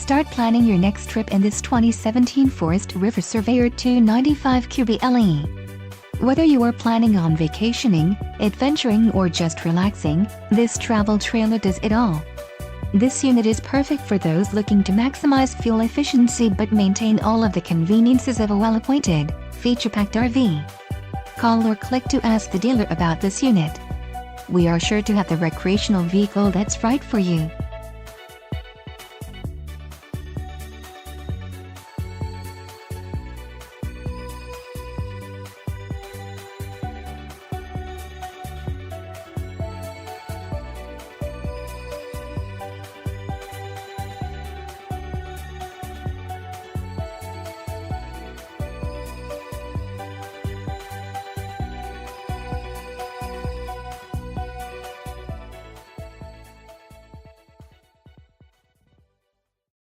Start planning your next trip in this 2017 Forest River Surveyor 295QBLE. Whether you are planning on vacationing, adventuring or just relaxing, this travel trailer does it all. This unit is perfect for those looking to maximize fuel efficiency but maintain all of the conveniences of a well-appointed, feature-packed RV. Call or click to ask the dealer about this unit. We are sure to have the recreational vehicle that's right for you.